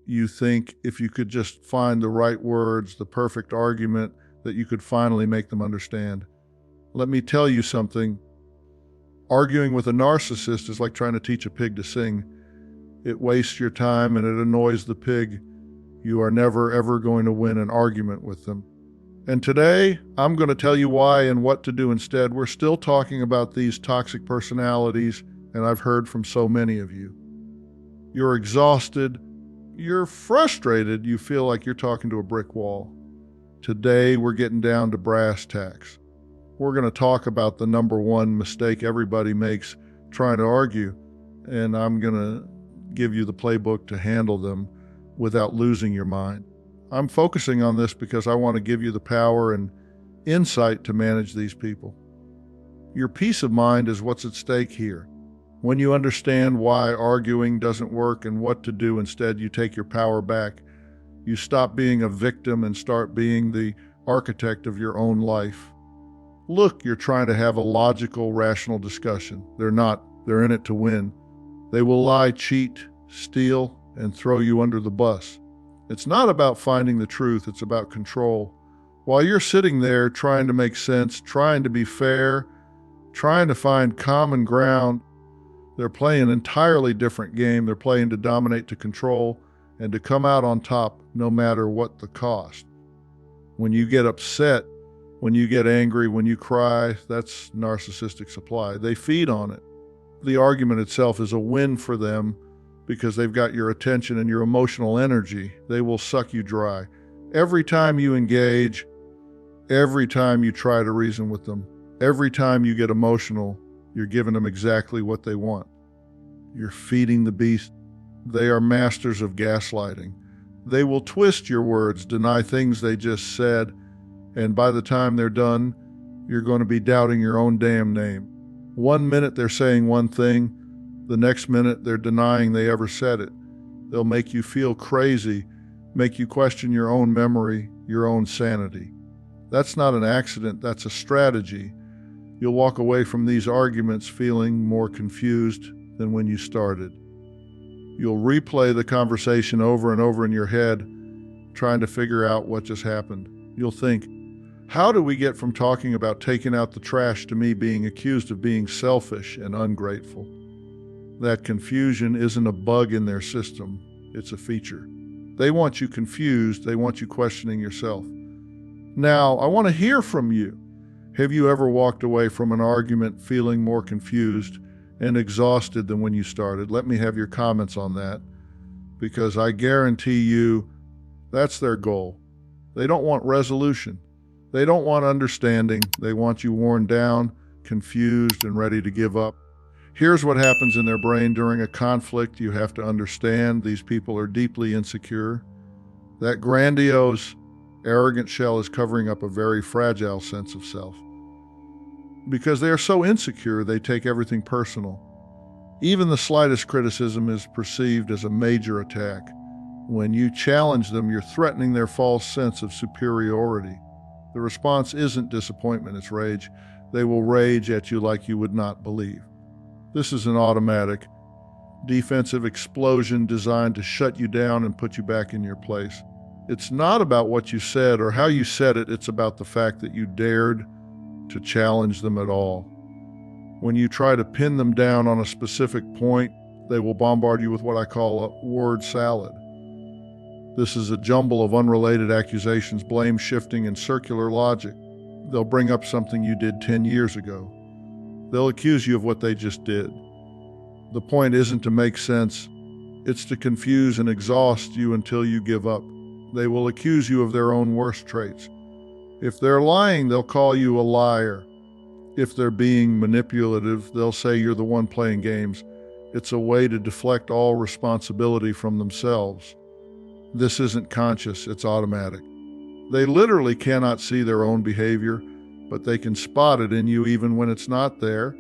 You think if you could just find the right words, the perfect argument, that you could finally make them understand. Let me tell you something. Arguing with a narcissist is like trying to teach a pig to sing. It wastes your time and it annoys the pig. You are never, ever going to win an argument with them. And today, I'm going to tell you why and what to do instead. We're still talking about these toxic personalities, and I've heard from so many of you. You're exhausted. You're frustrated. You feel like you're talking to a brick wall. Today, we're getting down to brass tacks. We're going to talk about the number one mistake everybody makes trying to argue, and I'm going to give you the playbook to handle them without losing your mind. I'm focusing on this because I want to give you the power and insight to manage these people. Your peace of mind is what's at stake here. When you understand why arguing doesn't work and what to do instead, you take your power back. You stop being a victim and start being the architect of your own life. Look, you're trying to have a logical, rational discussion. They're not. They're in it to win. They will lie, cheat, steal, and throw you under the bus. It's not about finding the truth, it's about control. While you're sitting there trying to make sense, trying to be fair, trying to find common ground, they're playing an entirely different game. They're playing to dominate, to control, and to come out on top no matter what the cost. When you get upset, when you get angry, when you cry, that's narcissistic supply. They feed on it. The argument itself is a win for them because they've got your attention and your emotional energy. They will suck you dry. Every time you engage, every time you try to reason with them, every time you get emotional, you're giving them exactly what they want. You're feeding the beast. They are masters of gaslighting. They will twist your words, deny things they just said, and by the time they're done, you're going to be doubting your own damn name. 1 minute they're saying one thing, the next minute they're denying they ever said it. They'll make you feel crazy, make you question your own memory, your own sanity. That's not an accident, that's a strategy. You'll walk away from these arguments feeling more confused than when you started. You'll replay the conversation over and over in your head, trying to figure out what just happened. You'll think, how do we get from talking about taking out the trash to me being accused of being selfish and ungrateful? That confusion isn't a bug in their system, it's a feature. They want you confused, they want you questioning yourself. Now, I want to hear from you. Have you ever walked away from an argument feeling more confused and exhausted than when you started? Let me have your comments on that, because I guarantee you that's their goal. They don't want resolution. They don't want understanding. They want you worn down, confused, and ready to give up. Here's what happens in their brain during a conflict. You have to understand these people are deeply insecure. That grandiose, arrogant shell is covering up a very fragile sense of self. Because they are so insecure, they take everything personal. Even the slightest criticism is perceived as a major attack. When you challenge them, you're threatening their false sense of superiority. The response isn't disappointment, it's rage. They will rage at you like you would not believe. This is an automatic, defensive explosion designed to shut you down and put you back in your place. It's not about what you said or how you said it, it's about the fact that you dared to challenge them at all. When you try to pin them down on a specific point, they will bombard you with what I call a word salad. This is a jumble of unrelated accusations, blame shifting, and circular logic. They'll bring up something you did 10 years ago. They'll accuse you of what they just did. The point isn't to make sense, it's to confuse and exhaust you until you give up. They will accuse you of their own worst traits. If they're lying, they'll call you a liar. If they're being manipulative, they'll say you're the one playing games. It's a way to deflect all responsibility from themselves. This isn't conscious, it's automatic. They literally cannot see their own behavior, but they can spot it in you even when it's not there.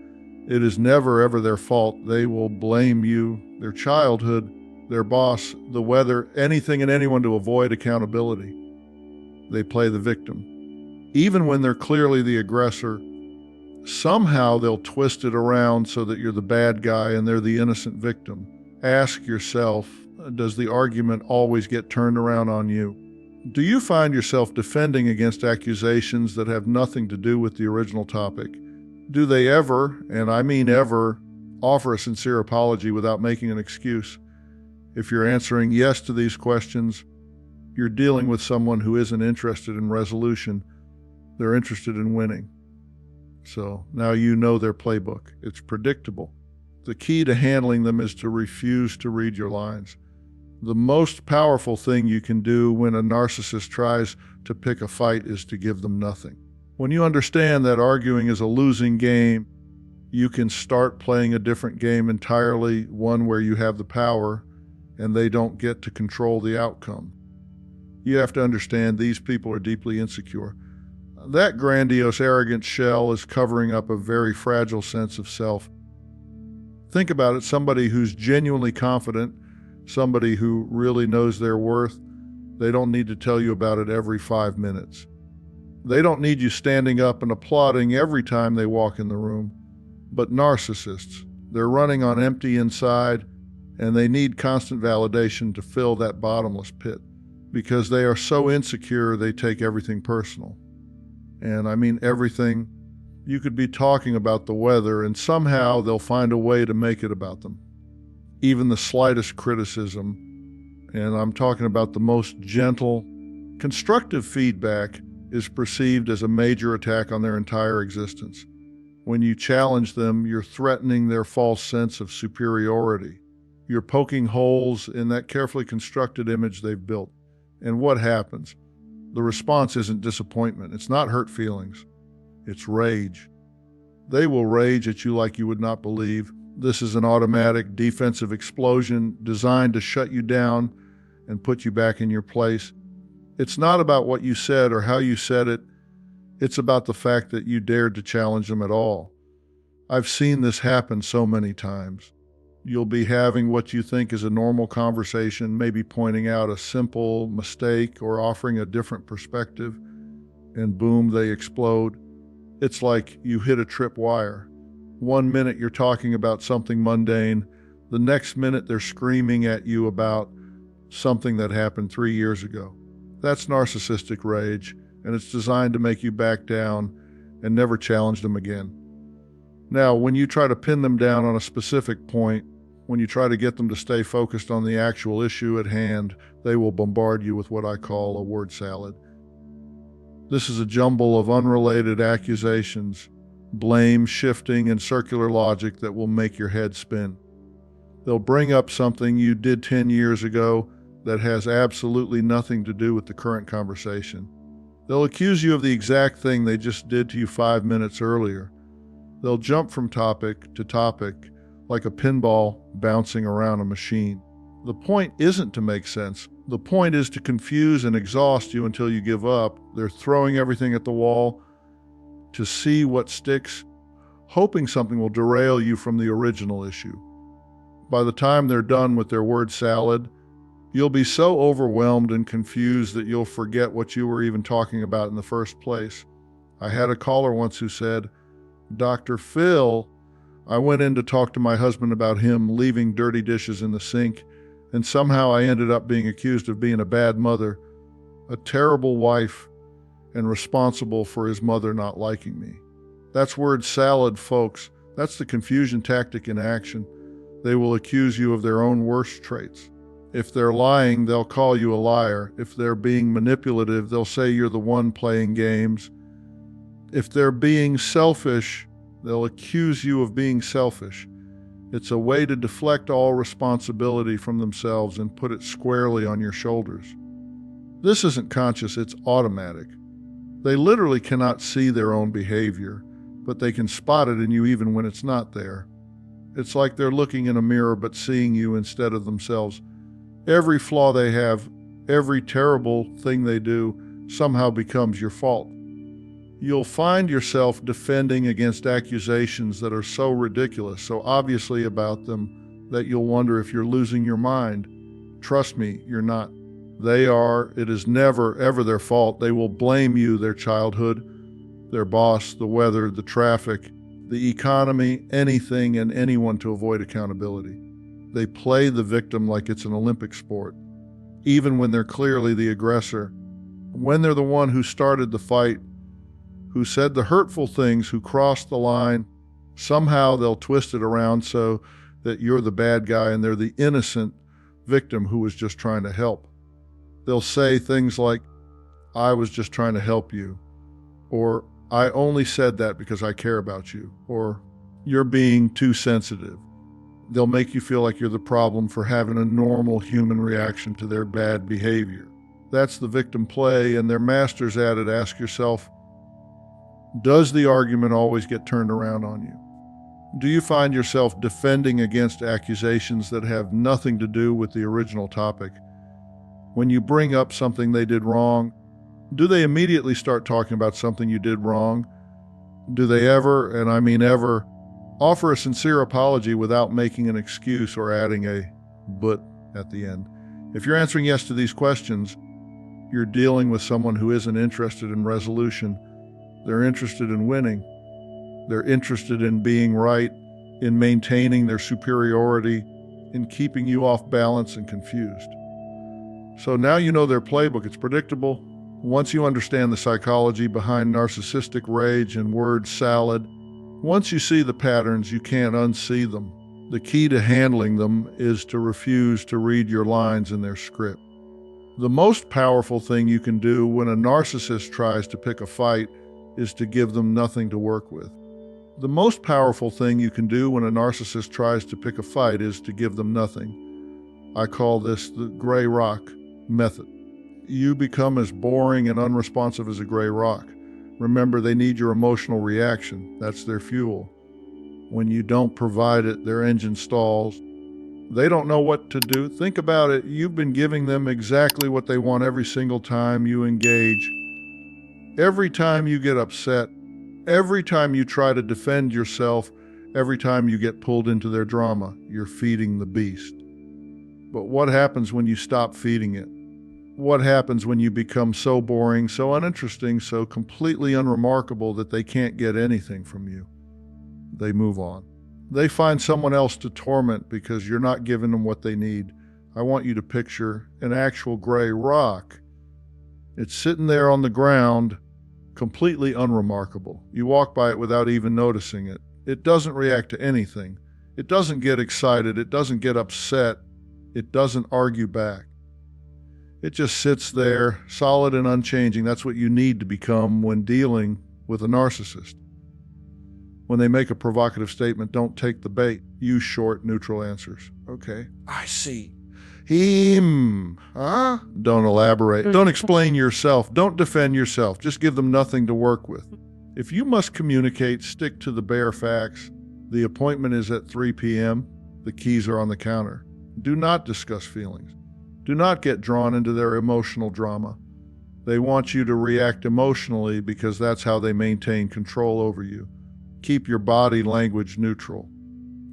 It is never ever their fault. They will blame you, their childhood, their boss, the weather, anything and anyone to avoid accountability. They play the victim. Even when they're clearly the aggressor, somehow they'll twist it around so that you're the bad guy and they're the innocent victim. Ask yourself, Does the argument always get turned around on you? Do you find yourself defending against accusations that have nothing to do with the original topic? Do they ever, and I mean ever, offer a sincere apology without making an excuse? If you're answering yes to these questions, you're dealing with someone who isn't interested in resolution. They're interested in winning. So now you know their playbook. It's predictable. The key to handling them is to refuse to read your lines. The most powerful thing you can do when a narcissist tries to pick a fight is to give them nothing. When you understand that arguing is a losing game, you can start playing a different game entirely, one where you have the power and they don't get to control the outcome. You have to understand these people are deeply insecure. That grandiose, arrogant shell is covering up a very fragile sense of self. Think about it, somebody who's genuinely confident, somebody who really knows their worth, they don't need to tell you about it every 5 minutes. They don't need you standing up and applauding every time they walk in the room. But narcissists, they're running on empty inside, and they need constant validation to fill that bottomless pit. Because they are so insecure, they take everything personal. And I mean everything. You could be talking about the weather, and somehow they'll find a way to make it about them. Even the slightest criticism, and I'm talking about the most gentle, constructive feedback, is perceived as a major attack on their entire existence. When you challenge them, you're threatening their false sense of superiority. You're poking holes in that carefully constructed image they've built. And what happens? The response isn't disappointment. It's not hurt feelings. It's rage. They will rage at you like you would not believe. This is an automatic defensive explosion designed to shut you down and put you back in your place. It's not about what you said or how you said it. It's about the fact that you dared to challenge them at all. I've seen this happen so many times. You'll be having what you think is a normal conversation, maybe pointing out a simple mistake or offering a different perspective, and boom, they explode. It's like you hit a tripwire. 1 minute you're talking about something mundane, the next minute they're screaming at you about something that happened 3 years ago. That's narcissistic rage, and it's designed to make you back down and never challenge them again. Now, when you try to pin them down on a specific point, when you try to get them to stay focused on the actual issue at hand, they will bombard you with what I call a word salad. This is a jumble of unrelated accusations, blame, shifting, and circular logic that will make your head spin. They'll bring up something you did 10 years ago that has absolutely nothing to do with the current conversation. They'll accuse you of the exact thing they just did to you 5 minutes earlier. They'll jump from topic to topic like a pinball bouncing around a machine. The point isn't to make sense. The point is to confuse and exhaust you until you give up. They're throwing everything at the wall to see what sticks, hoping something will derail you from the original issue. By the time they're done with their word salad, you'll be so overwhelmed and confused that you'll forget what you were even talking about in the first place. I had a caller once who said, "Dr. Phil, I went in to talk to my husband about him leaving dirty dishes in the sink, and somehow I ended up being accused of being a bad mother, a terrible wife, and responsible for his mother not liking me." That's word salad, folks. That's the confusion tactic in action. They will accuse you of their own worst traits. If they're lying, they'll call you a liar. If they're being manipulative, they'll say you're the one playing games. If they're being selfish, they'll accuse you of being selfish. It's a way to deflect all responsibility from themselves and put it squarely on your shoulders. This isn't conscious, it's automatic. They literally cannot see their own behavior, but they can spot it in you even when it's not there. It's like they're looking in a mirror but seeing you instead of themselves. Every flaw they have, every terrible thing they do, somehow becomes your fault. You'll find yourself defending against accusations that are so ridiculous, so obviously about them, that you'll wonder if you're losing your mind. Trust me, you're not. They are. It is never, ever their fault. They will blame you, their childhood, their boss, the weather, the traffic, the economy, anything and anyone to avoid accountability. They play the victim like it's an Olympic sport, even when they're clearly the aggressor. When they're the one who started the fight, who said the hurtful things, who crossed the line, somehow they'll twist it around so that you're the bad guy and they're the innocent victim who was just trying to help. They'll say things like, I was just trying to help you, or I only said that because I care about you, or you're being too sensitive. They'll make you feel like you're the problem for having a normal human reaction to their bad behavior. That's the victim play, and they're masters at it. Ask yourself, does the argument always get turned around on you? Do you find yourself defending against accusations that have nothing to do with the original topic? When you bring up something they did wrong, do they immediately start talking about something you did wrong? Do they ever, and I mean ever, offer a sincere apology without making an excuse or adding a but at the end? If you're answering yes to these questions, you're dealing with someone who isn't interested in resolution. They're interested in winning. They're interested in being right, in maintaining their superiority, in keeping you off balance and confused. So now you know their playbook. It's predictable. Once you understand the psychology behind narcissistic rage and word salad, once you see the patterns, you can't unsee them. The key to handling them is to refuse to read your lines in their script. The most powerful thing you can do when a narcissist tries to pick a fight is to give them nothing to work with. The most powerful thing you can do when a narcissist tries to pick a fight is to give them nothing. I call this the gray rock method. You become as boring and unresponsive as a gray rock. Remember, they need your emotional reaction. That's their fuel. When you don't provide it, their engine stalls. They don't know what to do. Think about it. You've been giving them exactly what they want every single time you engage. Every time you get upset, every time you try to defend yourself, every time you get pulled into their drama, you're feeding the beast. But what happens when you stop feeding it? What happens when you become so boring, so uninteresting, so completely unremarkable that they can't get anything from you? They move on. They find someone else to torment because you're not giving them what they need. I want you to picture an actual gray rock. It's sitting there on the ground, completely unremarkable. You walk by it without even noticing it. It doesn't react to anything. It doesn't get excited. It doesn't get upset. It doesn't argue back. It just sits there, solid and unchanging. That's what you need to become when dealing with a narcissist. When they make a provocative statement, don't take the bait. Use short, neutral answers. Okay, I see. Huh? Don't elaborate. Don't explain yourself. Don't defend yourself. Just give them nothing to work with. If you must communicate, stick to the bare facts. The appointment is at 3 p.m. The keys are on the counter. Do not discuss feelings. Do not get drawn into their emotional drama. They want you to react emotionally because that's how they maintain control over you. Keep your body language neutral.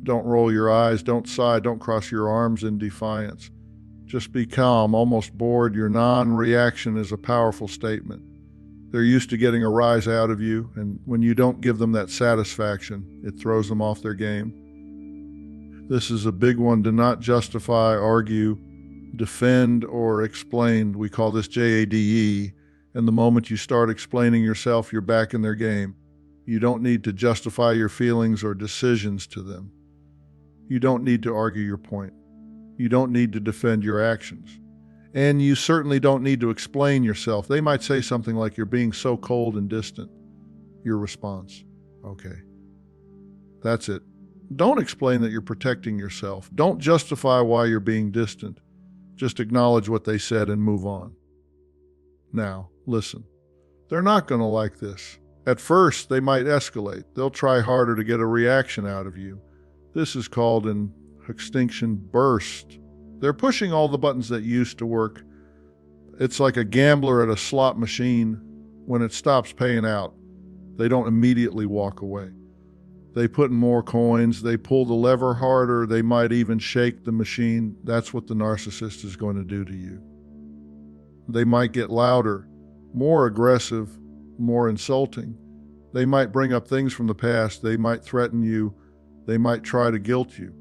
Don't roll your eyes, don't sigh, don't cross your arms in defiance. Just be calm, almost bored. Your non-reaction is a powerful statement. They're used to getting a rise out of you, and when you don't give them that satisfaction, it throws them off their game. This is a big one. Do not justify, argue, defend, or explain. We call this JADE, and the moment you start explaining yourself, you're back in their game. You don't need to justify your feelings or decisions to them. You don't need to argue your point. You don't need to defend your actions. And you certainly don't need to explain yourself. They might say something like, "You're being so cold and distant." Your response, "Okay." That's it. Don't explain that you're protecting yourself. Don't justify why you're being distant. Just acknowledge what they said and move on. Now, listen. They're not going to like this. At first, they might escalate. They'll try harder to get a reaction out of you. This is called an extinction burst. They're pushing all the buttons that used to work. It's like a gambler at a slot machine. When it stops paying out, they don't immediately walk away. They put in more coins. They pull the lever harder. They might even shake the machine. That's what the narcissist is going to do to you. They might get louder, more aggressive, more insulting. They might bring up things from the past. They might threaten you. They might try to guilt you.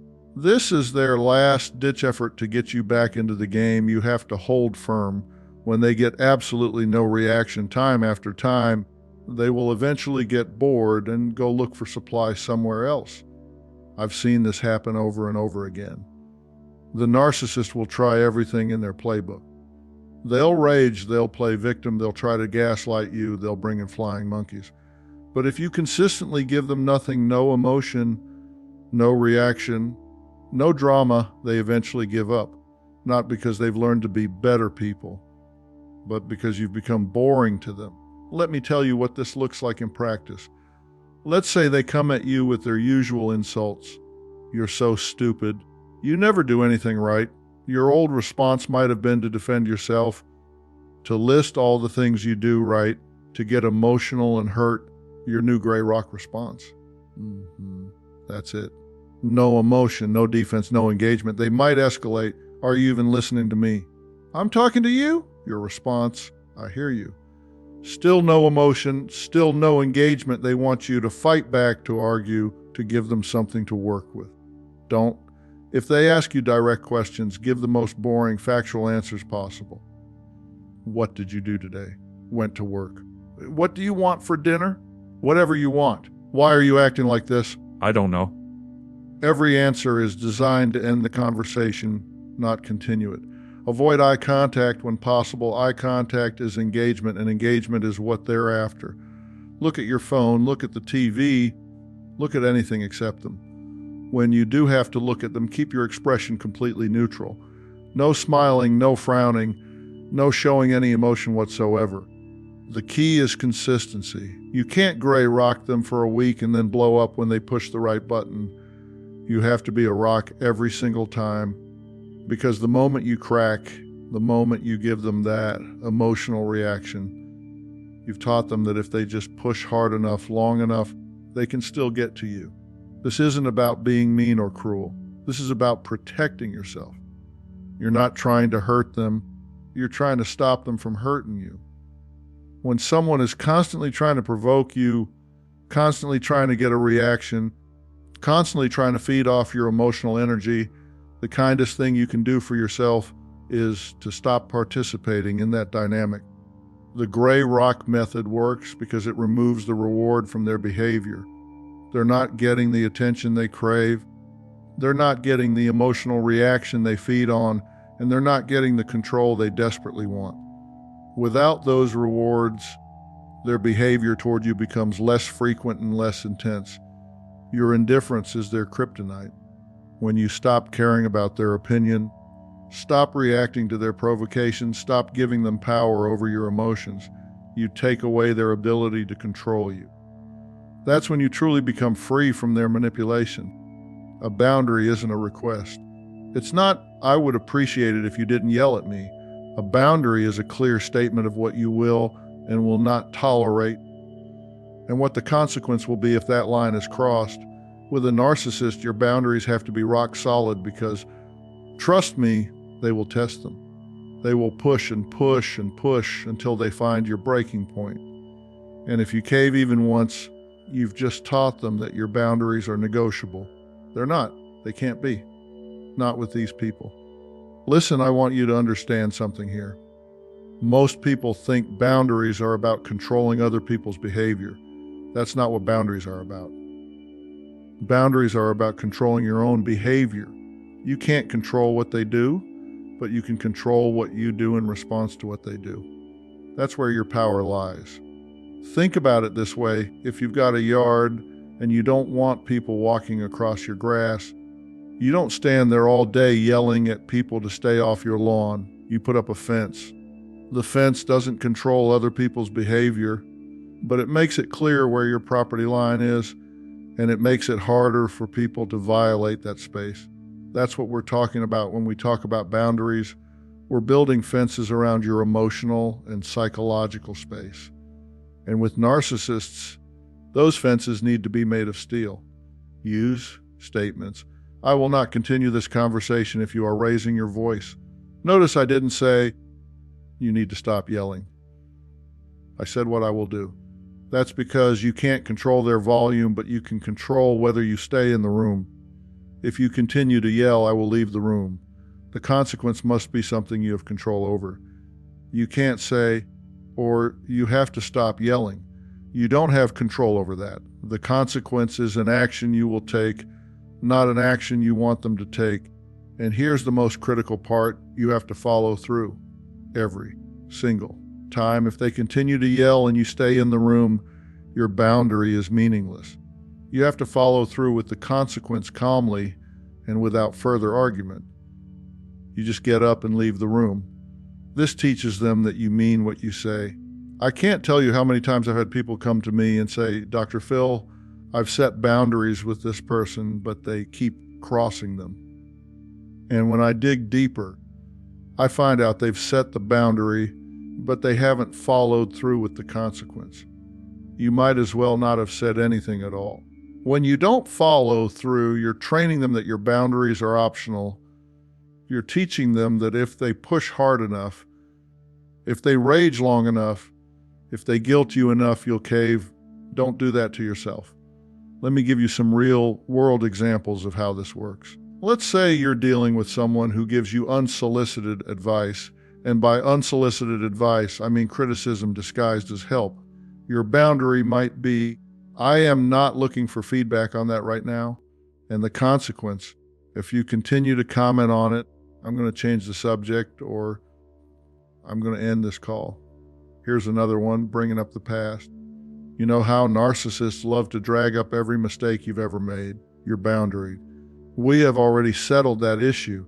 This is their last-ditch effort to get you back into the game. You have to hold firm. When they get absolutely no reaction time after time, they will eventually get bored and go look for supply somewhere else. I've seen this happen over and over again. The narcissist will try everything in their playbook. They'll rage, they'll play victim, they'll try to gaslight you, they'll bring in flying monkeys. But if you consistently give them nothing, no emotion, no reaction, no drama, they eventually give up. Not because they've learned to be better people, but because you've become boring to them. Let me tell you what this looks like in practice. Let's say they come at you with their usual insults. You're so stupid. You never do anything right. Your old response might have been to defend yourself, to list all the things you do right, to get emotional and hurt. Your new gray rock response. That's it. No emotion, no defense, no engagement. They might escalate. Are you even listening to me? I'm talking to you? Your response, I hear you. Still no emotion, still no engagement. They want you to fight back, to argue, to give them something to work with. Don't. If they ask you direct questions, give the most boring, factual answers possible. What did you do today? Went to work. What do you want for dinner? Whatever you want. Why are you acting like this? I don't know. Every answer is designed to end the conversation, not continue it. Avoid eye contact when possible. Eye contact is engagement, and engagement is what they're after. Look at your phone, look at the TV, look at anything except them. When you do have to look at them, keep your expression completely neutral. No smiling, no frowning, no showing any emotion whatsoever. The key is consistency. You can't gray rock them for a week and then blow up when they push the right button. You have to be a rock every single time, because the moment you crack, the moment you give them that emotional reaction, you've taught them that if they just push hard enough, long enough, they can still get to you. This isn't about being mean or cruel. This is about protecting yourself. You're not trying to hurt them. You're trying to stop them from hurting you. When someone is constantly trying to provoke you, constantly trying to get a reaction, constantly trying to feed off your emotional energy, the kindest thing you can do for yourself is to stop participating in that dynamic. The gray rock method works because it removes the reward from their behavior. They're not getting the attention they crave. They're not getting the emotional reaction they feed on, and they're not getting the control they desperately want. Without those rewards, their behavior toward you becomes less frequent and less intense. Your indifference is their kryptonite. When you stop caring about their opinion, stop reacting to their provocations, stop giving them power over your emotions, you take away their ability to control you. That's when you truly become free from their manipulation. A boundary isn't a request. It's not, I would appreciate it if you didn't yell at me. A boundary is a clear statement of what you will and will not tolerate, and what the consequence will be if that line is crossed. With a narcissist, your boundaries have to be rock solid because, trust me, they will test them. They will push and push and push until they find your breaking point. And if you cave even once, you've just taught them that your boundaries are negotiable. They're not. They can't be. Not with these people. Listen, I want you to understand something here. Most people think boundaries are about controlling other people's behavior. That's not what boundaries are about. Boundaries are about controlling your own behavior. You can't control what they do, but you can control what you do in response to what they do. That's where your power lies. Think about it this way. If you've got a yard and you don't want people walking across your grass, you don't stand there all day yelling at people to stay off your lawn. You put up a fence. The fence doesn't control other people's behavior, but it makes it clear where your property line is, and it makes it harder for people to violate that space. That's what we're talking about when we talk about boundaries. We're building fences around your emotional and psychological space. And with narcissists, those fences need to be made of steel. Use statements. I will not continue this conversation if you are raising your voice. Notice I didn't say, you need to stop yelling. I said what I will do. That's because you can't control their volume, but you can control whether you stay in the room. If you continue to yell, I will leave the room. The consequence must be something you have control over. You can't say, or you have to stop yelling. You don't have control over that. The consequence is an action you will take, not an action you want them to take. And here's the most critical part: you have to follow through every single time. If they continue to yell and you stay in the room, your boundary is meaningless. You have to follow through with the consequence calmly and without further argument. You just get up and leave the room. This teaches them that you mean what you say. I can't tell you how many times I've had people come to me and say, Dr. Phil, I've set boundaries with this person, but they keep crossing them. And when I dig deeper, I find out they've set the boundary, but they haven't followed through with the consequence. You might as well not have said anything at all. When you don't follow through, you're training them that your boundaries are optional. You're teaching them that if they push hard enough, if they rage long enough, if they guilt you enough, you'll cave. Don't do that to yourself. Let me give you some real-world examples of how this works. Let's say you're dealing with someone who gives you unsolicited advice, and by unsolicited advice, I mean criticism disguised as help. Your boundary might be, I am not looking for feedback on that right now, and the consequence, if you continue to comment on it, I'm going to change the subject or I'm going to end this call. Here's another one, bringing up the past. You know how narcissists love to drag up every mistake you've ever made, your boundary. We have already settled that issue,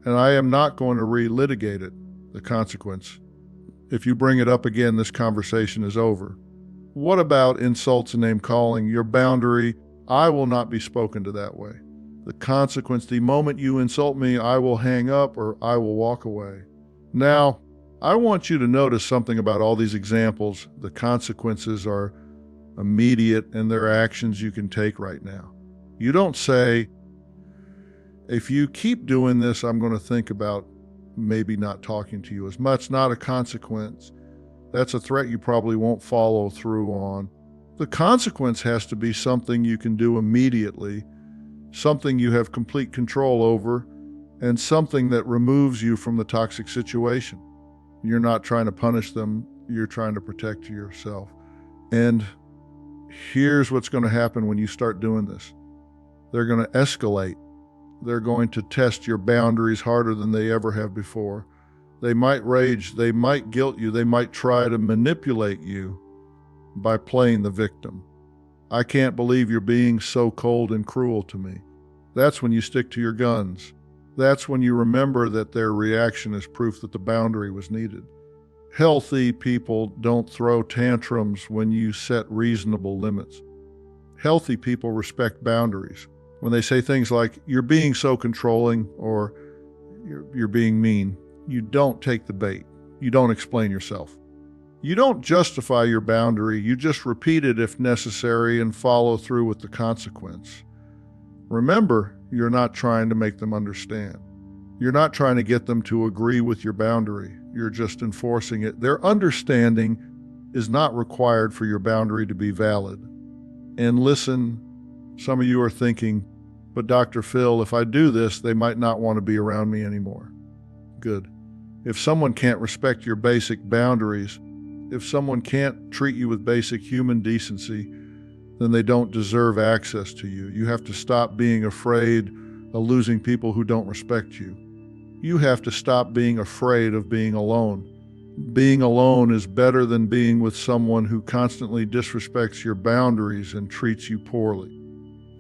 and I am not going to relitigate it, the consequence. If you bring it up again, this conversation is over. What about insults and name-calling? Your boundary, I will not be spoken to that way. The consequence, the moment you insult me, I will hang up or I will walk away. Now, I want you to notice something about all these examples. The consequences are immediate and they're actions you can take right now. You don't say, if you keep doing this, I'm going to think about maybe not talking to you as much. Not a consequence. That's a threat you probably won't follow through on. The consequence has to be something you can do immediately, something you have complete control over, and something that removes you from the toxic situation. You're not trying to punish them, you're trying to protect yourself. And here's what's going to happen when you start doing this. They're going to escalate. They're going to test your boundaries harder than they ever have before. They might rage, they might guilt you, they might try to manipulate you by playing the victim. I can't believe you're being so cold and cruel to me. That's when you stick to your guns. That's when you remember that their reaction is proof that the boundary was needed. Healthy people don't throw tantrums when you set reasonable limits. Healthy people respect boundaries. When they say things like, you're being so controlling, or you're being mean, you don't take the bait. You don't explain yourself. You don't justify your boundary. You just repeat it if necessary and follow through with the consequence. Remember, you're not trying to make them understand. You're not trying to get them to agree with your boundary. You're just enforcing it. Their understanding is not required for your boundary to be valid. And listen, some of you are thinking, but Dr. Phil, if I do this, they might not want to be around me anymore. Good. If someone can't respect your basic boundaries, if someone can't treat you with basic human decency, then they don't deserve access to you. You have to stop being afraid of losing people who don't respect you. You have to stop being afraid of being alone. Being alone is better than being with someone who constantly disrespects your boundaries and treats you poorly.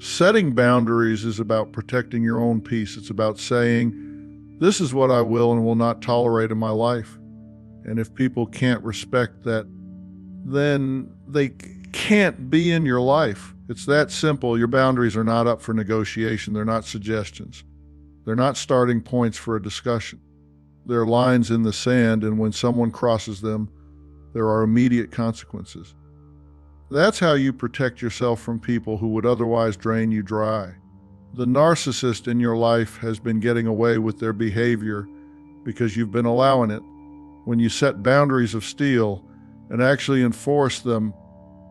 Setting boundaries is about protecting your own peace. It's about saying, this is what I will and will not tolerate in my life. And if people can't respect that, then they can't be in your life. It's that simple. Your boundaries are not up for negotiation. They're not suggestions. They're not starting points for a discussion. They're lines in the sand, and when someone crosses them, there are immediate consequences. That's how you protect yourself from people who would otherwise drain you dry. The narcissist in your life has been getting away with their behavior because you've been allowing it. When you set boundaries of steel and actually enforce them,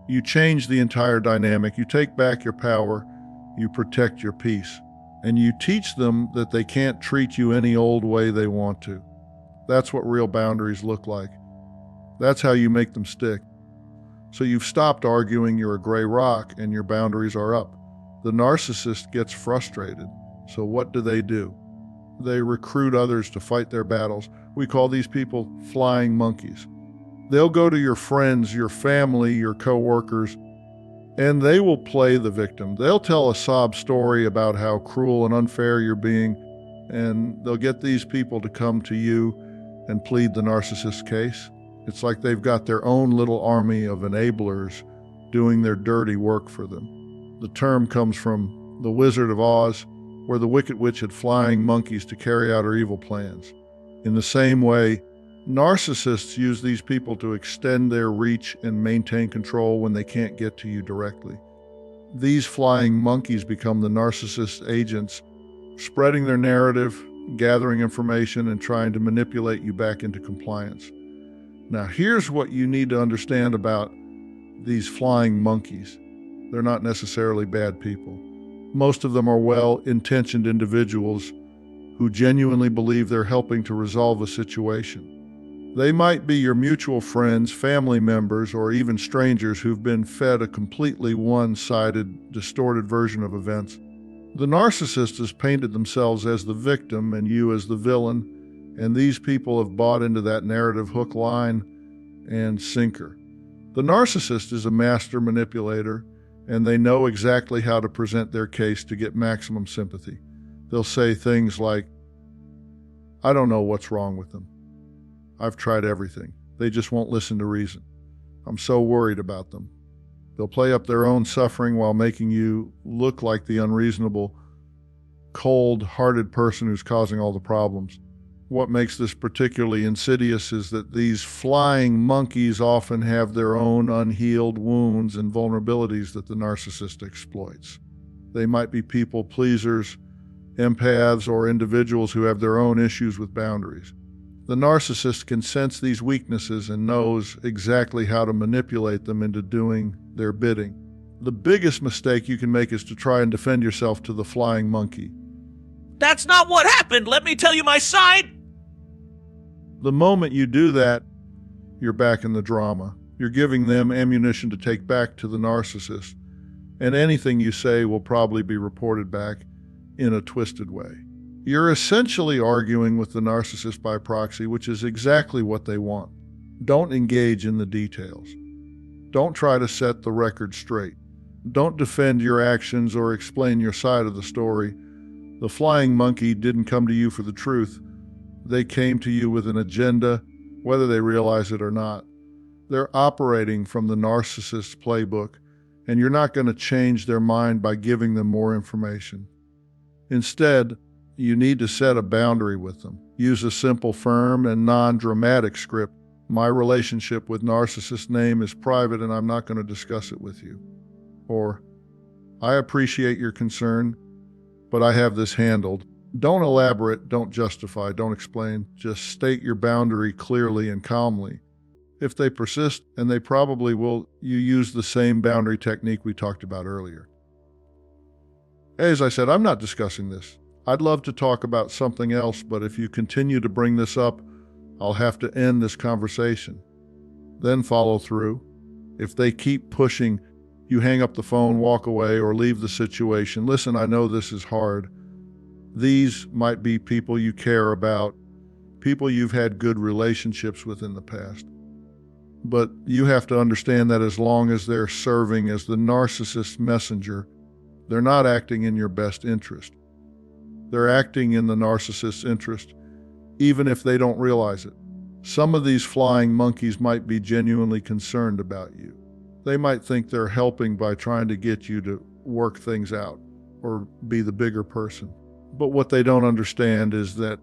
you change the entire dynamic. You take back your power. You protect your peace. and you teach them that they can't treat you any old way they want to. That's what real boundaries look like. That's how you make them stick. So you've stopped arguing you're a gray rock and your boundaries are up. The narcissist gets frustrated. So what do? They recruit others to fight their battles. We call these people flying monkeys. They'll go to your friends, your family, your coworkers, and they will play the victim. They'll tell a sob story about how cruel and unfair you're being, and they'll get these people to come to you and plead the narcissist's case. It's like they've got their own little army of enablers doing their dirty work for them. The term comes from The Wizard of Oz, where the Wicked Witch had flying monkeys to carry out her evil plans. In the same way, narcissists use these people to extend their reach and maintain control when they can't get to you directly. These flying monkeys become the narcissist's agents, spreading their narrative, gathering information, and trying to manipulate you back into compliance. Now, here's what you need to understand about these flying monkeys. They're not necessarily bad people. Most of them are well-intentioned individuals who genuinely believe they're helping to resolve a situation. They might be your mutual friends, family members, or even strangers who've been fed a completely one-sided, distorted version of events. The narcissist has painted themselves as the victim and you as the villain, and these people have bought into that narrative hook, line, and sinker. The narcissist is a master manipulator, and they know exactly how to present their case to get maximum sympathy. They'll say things like, "I don't know what's wrong with them. I've tried everything. They just won't listen to reason. I'm so worried about them." They'll play up their own suffering while making you look like the unreasonable, cold-hearted person who's causing all the problems. What makes this particularly insidious is that these flying monkeys often have their own unhealed wounds and vulnerabilities that the narcissist exploits. They might be people pleasers, empaths, or individuals who have their own issues with boundaries. The narcissist can sense these weaknesses and knows exactly how to manipulate them into doing their bidding. The biggest mistake you can make is to try and defend yourself to the flying monkey. "That's not what happened! Let me tell you my side!" The moment you do that, you're back in the drama. You're giving them ammunition to take back to the narcissist, and anything you say will probably be reported back in a twisted way. You're essentially arguing with the narcissist by proxy, which is exactly what they want. Don't engage in the details. Don't try to set the record straight. Don't defend your actions or explain your side of the story. The flying monkey didn't come to you for the truth. They came to you with an agenda, whether they realize it or not. They're operating from the narcissist's playbook, and you're not going to change their mind by giving them more information. Instead, you need to set a boundary with them. Use a simple, firm, and non-dramatic script. "My relationship with narcissist's name is private and I'm not going to discuss it with you." Or, "I appreciate your concern, but I have this handled." Don't elaborate, don't justify, don't explain. Just state your boundary clearly and calmly. If they persist, and they probably will, you use the same boundary technique we talked about earlier. As I said, I'm not discussing this. I'd love to talk about something else, but if you continue to bring this up, I'll have to end this conversation. Then follow through. If they keep pushing, you hang up the phone, walk away, or leave the situation. "Listen, I know this is hard." These might be people you care about, people you've had good relationships with in the past. But you have to understand that as long as they're serving as the narcissist's messenger, they're not acting in your best interest. They're acting in the narcissist's interest, even if they don't realize it. Some of these flying monkeys might be genuinely concerned about you. They might think they're helping by trying to get you to work things out or be the bigger person. But what they don't understand is that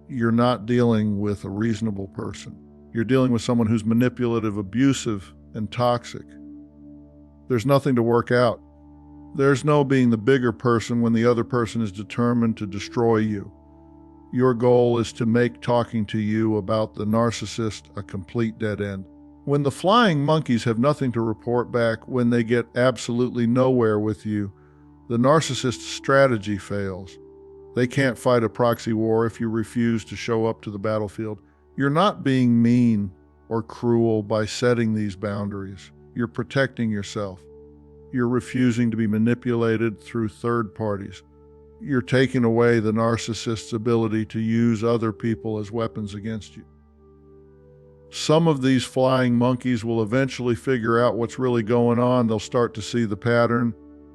you're not dealing with a reasonable person. You're dealing with someone who's manipulative, abusive, and toxic. There's nothing to work out. There's no being the bigger person when the other person is determined to destroy you. Your goal is to make talking to you about the narcissist a complete dead end. When the flying monkeys have nothing to report back, when they get absolutely nowhere with you, The narcissist's strategy fails. They can't fight a proxy war if you refuse to show up to the battlefield. You're not being mean or cruel by setting these boundaries. You're protecting yourself. You're refusing to be manipulated through third parties. You're taking away the narcissist's ability to use other people as weapons against you. Some of these flying monkeys will eventually figure out what's really going on. They'll start to see the pattern,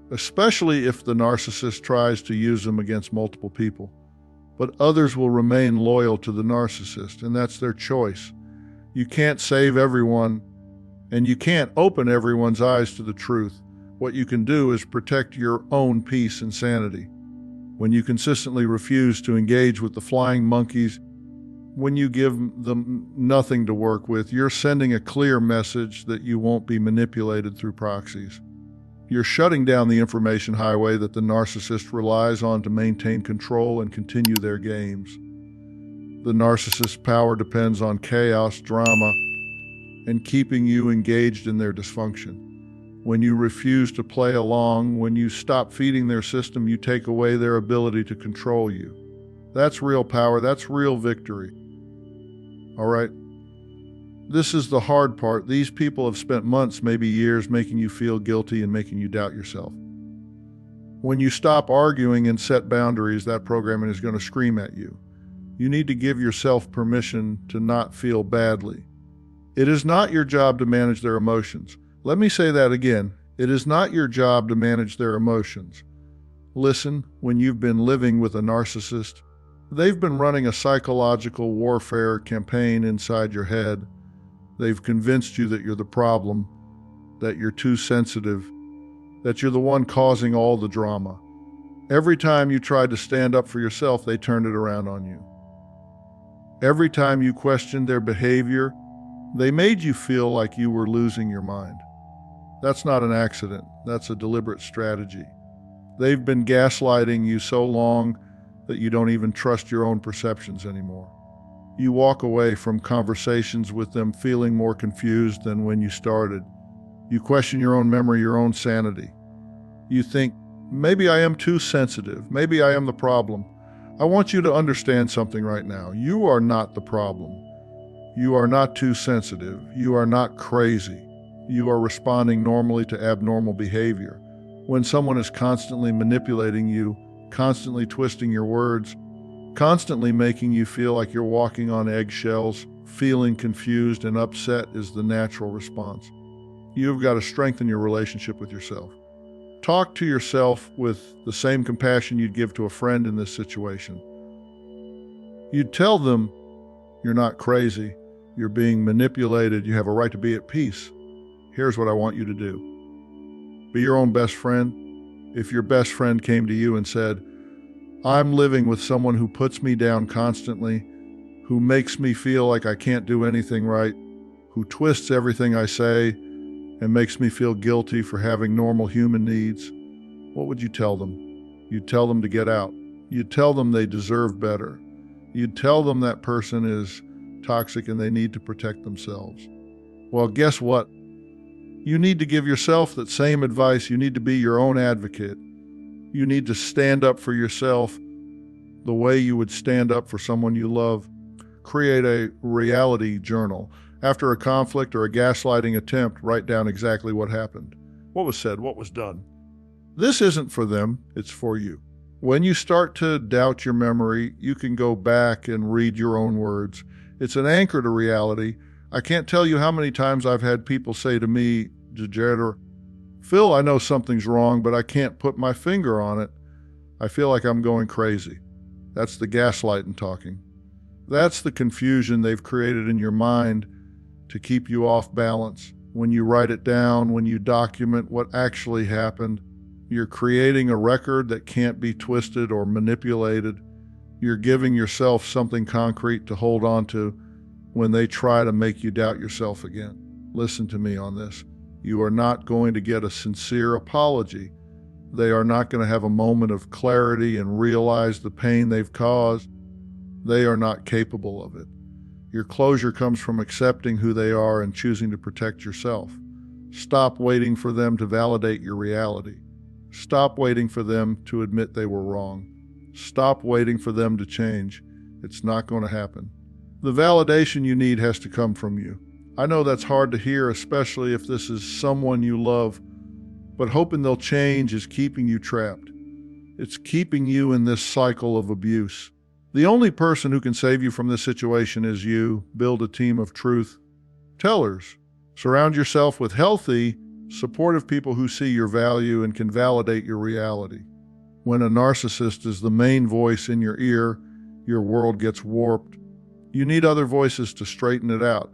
especially if the narcissist tries to use them against multiple people. But others will remain loyal to the narcissist, and that's their choice. You can't save everyone, and you can't open everyone's eyes to the truth. What you can do is protect your own peace and sanity. When you consistently refuse to engage with the flying monkeys, when you give them nothing to work with, you're sending a clear message that you won't be manipulated through proxies. You're shutting down the information highway that the narcissist relies on to maintain control and continue their games. The narcissist's power depends on chaos, drama, and keeping you engaged in their dysfunction. When you refuse to play along, when you stop feeding their system, you take away their ability to control you. That's real power. That's real victory. All right? This is the hard part. These people have spent months, maybe years, making you feel guilty and making you doubt yourself. When you stop arguing and set boundaries, that programming is going to scream at you. You need to give yourself permission to not feel badly. It is not your job to manage their emotions. Let me say that again. It is not your job to manage their emotions. Listen, when you've been living with a narcissist, they've been running a psychological warfare campaign inside your head. They've convinced you that you're the problem, that you're too sensitive, that you're the one causing all the drama. Every time you tried to stand up for yourself, they turned it around on you. Every time you questioned their behavior, they made you feel like you were losing your mind. That's not an accident. That's a deliberate strategy. They've been gaslighting you so long that you don't even trust your own perceptions anymore. You walk away from conversations with them feeling more confused than when you started. You question your own memory, your own sanity. You think, maybe I am too sensitive. Maybe I am the problem. I want you to understand something right now. You are not the problem. You are not too sensitive. You are not crazy. You are responding normally to abnormal behavior. When someone is constantly manipulating you, constantly twisting your words, constantly making you feel like you're walking on eggshells, feeling confused and upset is the natural response. You've got to strengthen your relationship with yourself. Talk to yourself with the same compassion you'd give to a friend in this situation. You'd tell them, you're not crazy, you're being manipulated, you have a right to be at peace. Here's what I want you to do. Be your own best friend. If your best friend came to you and said, I'm living with someone who puts me down constantly, who makes me feel like I can't do anything right, who twists everything I say and makes me feel guilty for having normal human needs, what would you tell them? You'd tell them to get out. You'd tell them they deserve better. You'd tell them that person is toxic and they need to protect themselves. Well, guess what? You need to give yourself that same advice. You need to be your own advocate. You need to stand up for yourself the way you would stand up for someone you love. Create a reality journal. After a conflict or a gaslighting attempt, write down exactly what happened. What was said, what was done. This isn't for them, it's for you. When you start to doubt your memory, you can go back and read your own words. It's an anchor to reality. I can't tell you how many times I've had people say to me, Phil, I know something's wrong, but I can't put my finger on it. I feel like I'm going crazy. That's the gaslighting talking. That's the confusion they've created in your mind to keep you off balance. When you write it down, when you document what actually happened, you're creating a record that can't be twisted or manipulated. You're giving yourself something concrete to hold on to when they try to make you doubt yourself again. Listen to me on this. You are not going to get a sincere apology. They are not going to have a moment of clarity and realize the pain they've caused. They are not capable of it. Your closure comes from accepting who they are and choosing to protect yourself. Stop waiting for them to validate your reality. Stop waiting for them to admit they were wrong. Stop waiting for them to change. It's not going to happen. The validation you need has to come from you. I know that's hard to hear, especially if this is someone you love, but hoping they'll change is keeping you trapped. It's keeping you in this cycle of abuse. The only person who can save you from this situation is you. Build a team of truth tellers. Surround yourself with healthy, supportive people who see your value and can validate your reality. When a narcissist is the main voice in your ear, your world gets warped. You need other voices to straighten it out.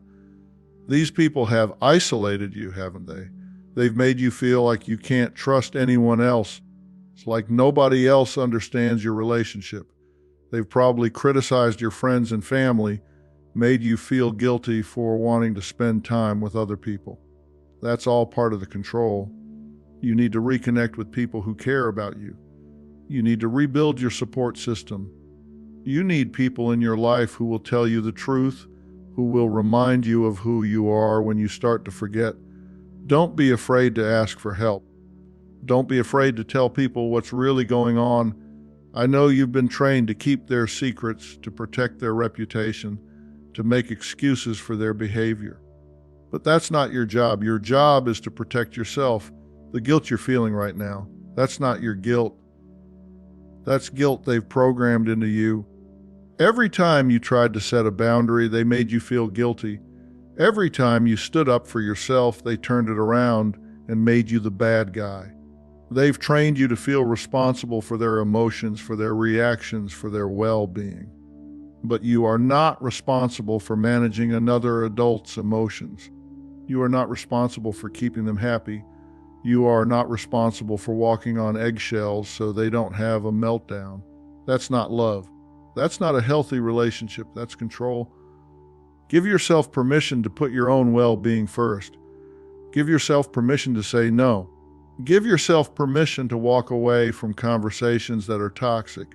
These people have isolated you, haven't they? They've made you feel like you can't trust anyone else. It's like nobody else understands your relationship. They've probably criticized your friends and family, made you feel guilty for wanting to spend time with other people. That's all part of the control. You need to reconnect with people who care about you. You need to rebuild your support system. You need people in your life who will tell you the truth, who will remind you of who you are when you start to forget. Don't be afraid to ask for help. Don't be afraid to tell people what's really going on. I know you've been trained to keep their secrets, to protect their reputation, to make excuses for their behavior. But that's not your job. Your job is to protect yourself. The guilt you're feeling right now, that's not your guilt. That's guilt they've programmed into you. Every time you tried to set a boundary, they made you feel guilty. Every time you stood up for yourself, they turned it around and made you the bad guy. They've trained you to feel responsible for their emotions, for their reactions, for their well-being. But you are not responsible for managing another adult's emotions. You are not responsible for keeping them happy. You are not responsible for walking on eggshells so they don't have a meltdown. That's not love. That's not a healthy relationship. That's control. Give yourself permission to put your own well-being first. Give yourself permission to say no. Give yourself permission to walk away from conversations that are toxic.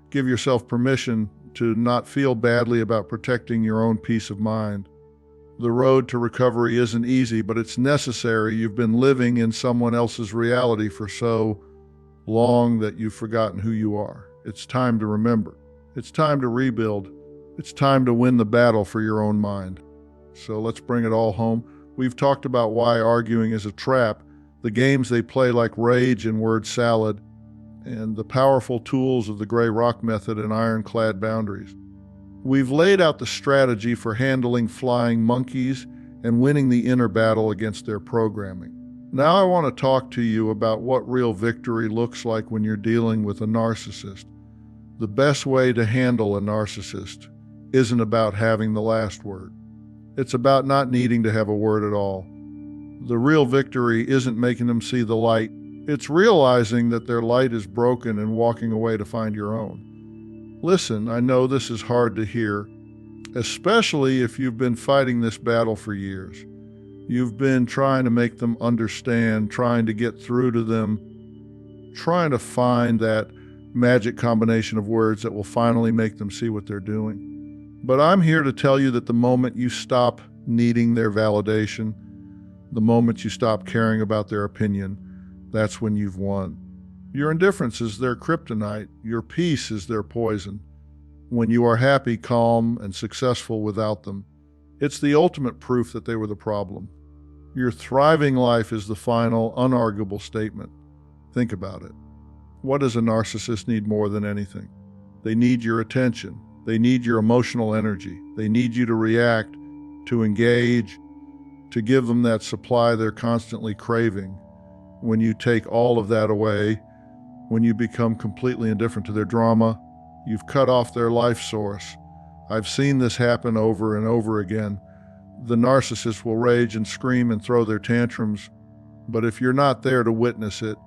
Give yourself permission to not feel badly about protecting your own peace of mind. The road to recovery isn't easy, but it's necessary. You've been living in someone else's reality for so long that you've forgotten who you are. It's time to remember. It's time to rebuild. It's time to win the battle for your own mind. So let's bring it all home. We've talked about why arguing is a trap, the games they play like rage and word salad, and the powerful tools of the gray rock method and ironclad boundaries. We've laid out the strategy for handling flying monkeys and winning the inner battle against their programming. Now I want to talk to you about what real victory looks like when you're dealing with a narcissist. The best way to handle a narcissist isn't about having the last word. It's about not needing to have a word at all. The real victory isn't making them see the light. It's realizing that their light is broken and walking away to find your own. Listen, I know this is hard to hear, especially if you've been fighting this battle for years. You've been trying to make them understand, trying to get through to them, trying to find that magic combination of words that will finally make them see what they're doing. But I'm here to tell you that the moment you stop needing their validation, the moment you stop caring about their opinion, that's when you've won. Your indifference is their kryptonite. Your peace is their poison. When you are happy, calm, and successful without them, it's the ultimate proof that they were the problem. Your thriving life is the final, unarguable statement. Think about it. What does a narcissist need more than anything? They need your attention. They need your emotional energy. They need you to react, to engage, to give them that supply they're constantly craving. When you take all of that away, when you become completely indifferent to their drama, you've cut off their life source. I've seen this happen over and over again. The narcissist will rage and scream and throw their tantrums, but if you're not there to witness it,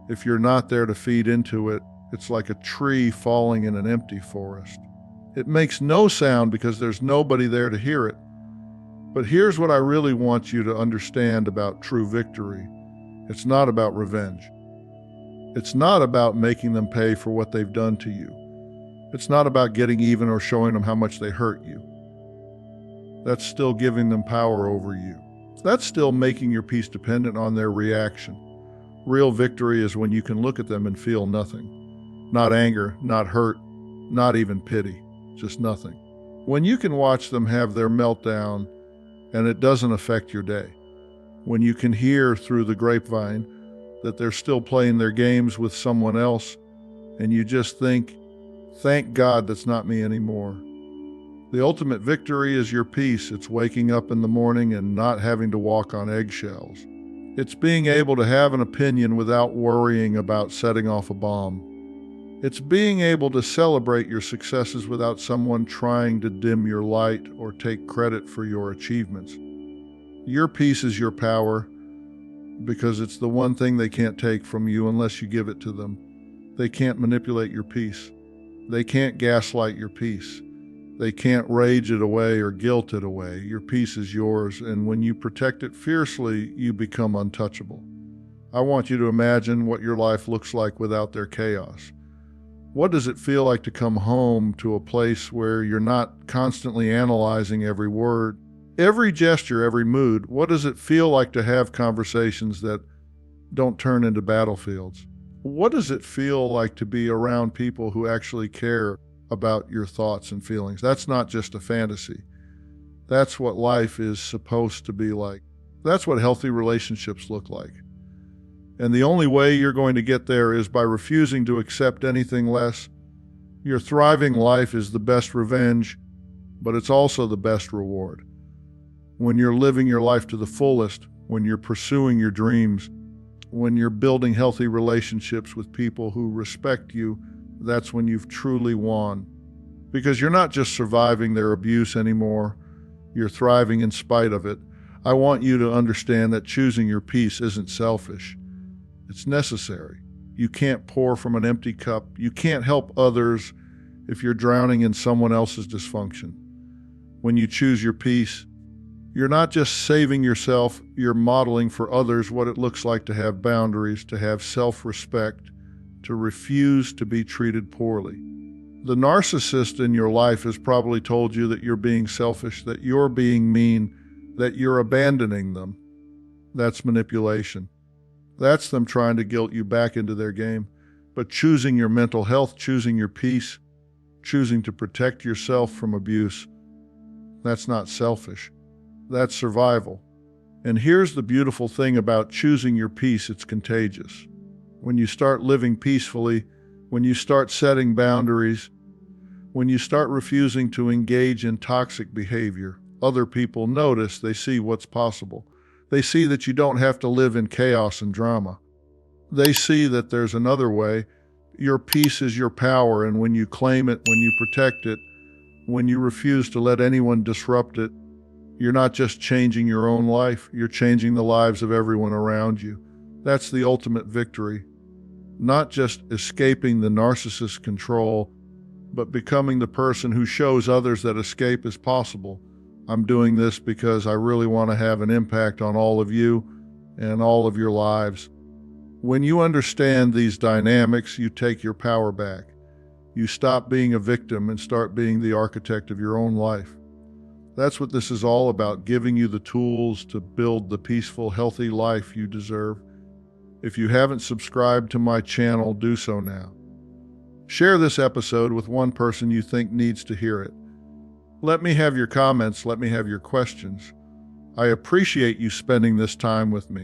if you're not there to feed into it, it's like a tree falling in an empty forest. It makes no sound because there's nobody there to hear it. But here's what I really want you to understand about true victory. It's not about revenge. It's not about making them pay for what they've done to you. It's not about getting even or showing them how much they hurt you. That's still giving them power over you. That's still making your peace dependent on their reaction. Real victory is when you can look at them and feel nothing. Not anger, not hurt, not even pity, just nothing. When you can watch them have their meltdown and it doesn't affect your day. When you can hear through the grapevine that they're still playing their games with someone else and you just think, thank God that's not me anymore. The ultimate victory is your peace. It's waking up in the morning and not having to walk on eggshells. It's being able to have an opinion without worrying about setting off a bomb. It's being able to celebrate your successes without someone trying to dim your light or take credit for your achievements. Your peace is your power because it's the one thing they can't take from you unless you give it to them. They can't manipulate your peace. They can't gaslight your peace. They can't rage it away or guilt it away. Your peace is yours, and when you protect it fiercely, you become untouchable. I want you to imagine what your life looks like without their chaos. What does it feel like to come home to a place where you're not constantly analyzing every word, every gesture, every mood? What does it feel like to have conversations that don't turn into battlefields? What does it feel like to be around people who actually care about your thoughts and feelings? That's not just a fantasy. That's what life is supposed to be like. That's what healthy relationships look like. And the only way you're going to get there is by refusing to accept anything less. Your thriving life is the best revenge, but it's also the best reward. When you're living your life to the fullest, when you're pursuing your dreams, when you're building healthy relationships with people who respect you, that's when you've truly won. Because you're not just surviving their abuse anymore, you're thriving in spite of it. I want you to understand that choosing your peace isn't selfish. It's necessary. You can't pour from an empty cup. You can't help others if you're drowning in someone else's dysfunction. When you choose your peace, you're not just saving yourself, you're modeling for others what it looks like to have boundaries, to have self-respect, to refuse to be treated poorly. The narcissist in your life has probably told you that you're being selfish, that you're being mean, that you're abandoning them. That's manipulation. That's them trying to guilt you back into their game. But choosing your mental health, choosing your peace, choosing to protect yourself from abuse, that's not selfish. That's survival. And here's the beautiful thing about choosing your peace, it's contagious. When you start living peacefully, when you start setting boundaries, when you start refusing to engage in toxic behavior, other people notice, they see what's possible. They see that you don't have to live in chaos and drama. They see that there's another way. Your peace is your power, and when you claim it, when you protect it, when you refuse to let anyone disrupt it, you're not just changing your own life, you're changing the lives of everyone around you. That's the ultimate victory. Not just escaping the narcissist's control, but becoming the person who shows others that escape is possible. I'm doing this because I really want to have an impact on all of you and all of your lives. When you understand these dynamics, you take your power back. You stop being a victim and start being the architect of your own life. That's what this is all about, giving you the tools to build the peaceful, healthy life you deserve. If you haven't subscribed to my channel, do so now. Share this episode with one person you think needs to hear it. Let me have your comments. Let me have your questions. I appreciate you spending this time with me.